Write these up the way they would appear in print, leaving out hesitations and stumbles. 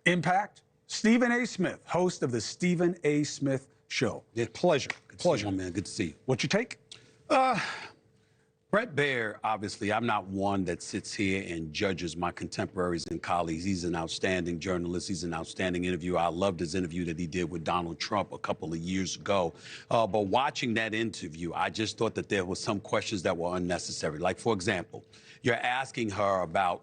Impact. Stephen A. Smith, host of the Stephen A. Smith Show. Yeah. Pleasure. Good to see you, man. Good to see you. What's your take? Bret Baier, obviously, I'm not one that sits here and judges my contemporaries and colleagues. He's an outstanding journalist. He's an outstanding interviewer. I loved his interview that he did with Donald Trump a couple of years ago. But watching that interview, I just thought that there were some questions that were unnecessary. Like, for example, you're asking her about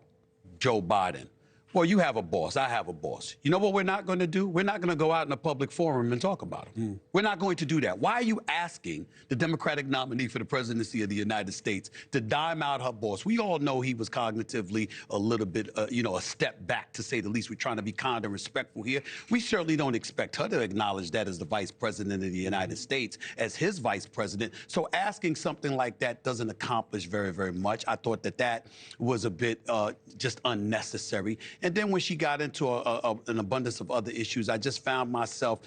Joe Biden. Well, you have a boss. I have a boss. You know what we're not going to do? We're not going to go out in a public forum and talk about him. We're not going to do that. Why are you asking the Democratic nominee for the presidency of the United States to dime out her boss? We all know he was cognitively a little bit, a step back, to say the least. We're trying to be kind and respectful here. We certainly don't expect her to acknowledge that as the vice president of the United States, as his vice president. So asking something like that doesn't accomplish very, very much. I thought that that was a bit just unnecessary. And then when she got into an abundance of other issues, I just found myself,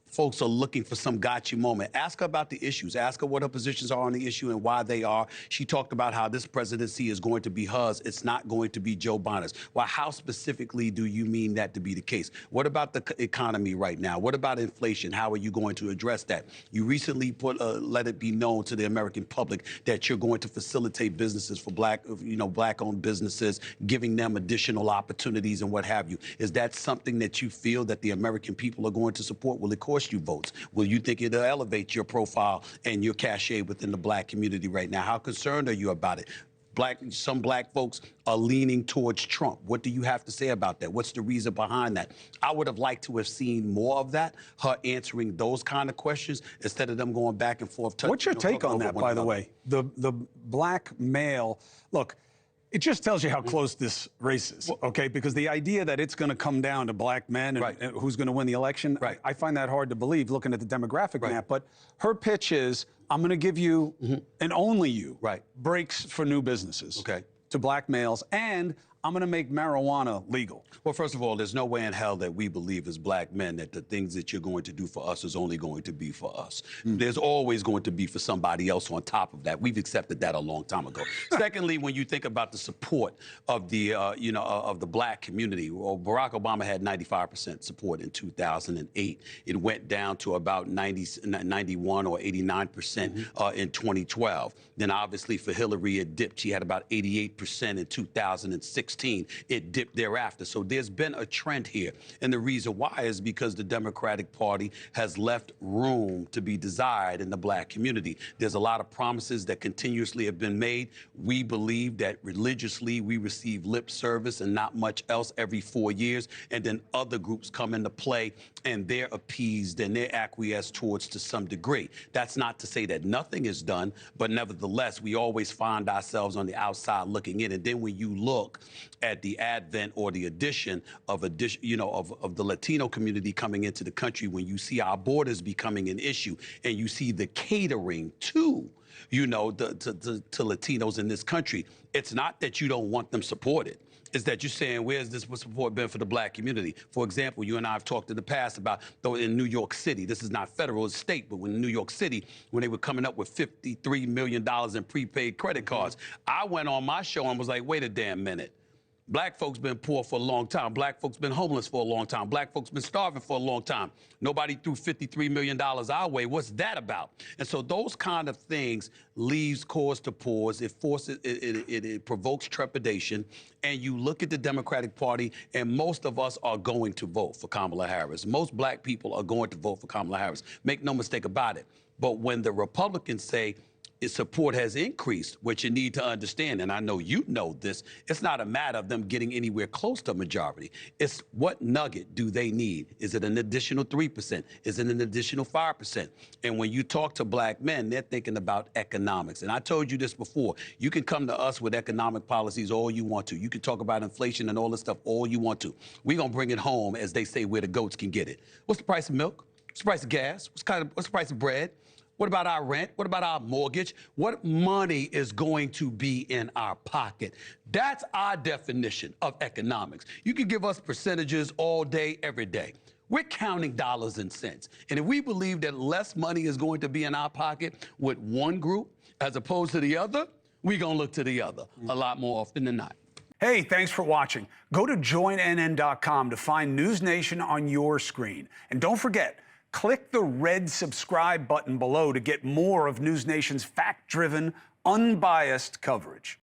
folks are looking for some gotcha moment. Ask her about the issues. Ask her what her positions are on the issue and why they are. She talked about how this presidency is going to be hers. It's not going to be Joe Biden's. Well, how specifically do you mean that to be the case? What about the economy right now? What about inflation? How are you going to address that? You recently let it be known to the American public that you're going to facilitate businesses for black-owned businesses, giving them additional opportunities and what have you. Is that something that you feel that the American people are going to support? Will it cost you votes? Will you think it'll elevate your profile and your cachet within the black community right now? How concerned are you about it? Some black folks are leaning towards Trump. What do you have to say about that? What's the reason behind that? I would have liked to have seen more of that, her answering those kind of questions instead of them going back and forth. What's your take on that, by the way? The black male, look, it just tells you how close this race is, okay? Because the idea that it's going to come down to black men and who's going to win the election, I find that hard to believe looking at the demographic map. But her pitch is, I'm going to give you, and only you, breaks for new businesses to black males, and I'm going to make marijuana legal. Well, first of all, there's no way in hell that we believe as black men that the things that you're going to do for us is only going to be for us. There's always going to be for somebody else on top of that. We've accepted that a long time ago. Secondly, when you think about the support of the, of the black community, well, Barack Obama had 95% support in 2008. It went down to about 91 or 89% in 2012. Then obviously for Hillary, it dipped. She had about 88% in 2016. It dipped thereafter. So there's been a trend here. And the reason why is because the Democratic Party has left room to be desired in the black community. There's a lot of promises that continuously have been made. We believe that religiously we receive lip service and not much else every 4 years. And then other groups come into play and they're appeased and they're acquiesced towards to some degree. That's not to say that nothing is done, but nevertheless, we always find ourselves on the outside looking in. And then when you look at the advent or the addition of the Latino community coming into the country, when you see our borders becoming an issue and you see the catering to to Latinos in this country, it's not that you don't want them supported. Is that you're saying, where's this support been for the black community? For example, you and I have talked in the past about, though in New York City, this is not federal, it's state, but when New York City, when they were coming up with $53 million in prepaid credit cards, I went on my show and was like, wait a damn minute. Black folks been poor for a long time. Black folks been homeless for a long time. Black folks been starving for a long time. Nobody threw $53 million our way. What's that about? And so those kind of things leaves cause to pause. It forces, it provokes trepidation. And you look at the Democratic Party, and most of us are going to vote for Kamala Harris. Most black people are going to vote for Kamala Harris. Make no mistake about it. But when the Republicans say, its support has increased, what you need to understand, and I know you know this, it's not a matter of them getting anywhere close to a majority. It's what nugget do they need? Is it an additional 3%? Is it an additional 5%? And when you talk to black men, they're thinking about economics. And I told you this before. You can come to us with economic policies all you want to. You can talk about inflation and all this stuff all you want to. We're going to bring it home, as they say, where the goats can get it. What's the price of milk? What's the price of gas? What's the price of bread? What about our rent? What about our mortgage? What money is going to be in our pocket? That's our definition of economics. You can give us percentages all day, every day. We're counting dollars and cents. And if we believe that less money is going to be in our pocket with one group as opposed to the other, we're going to look to the other a lot more often than not. Hey, thanks for watching. Go to joinnn.com to find NewsNation on your screen. And don't forget, click the red subscribe button below to get more of NewsNation's fact-driven, unbiased coverage.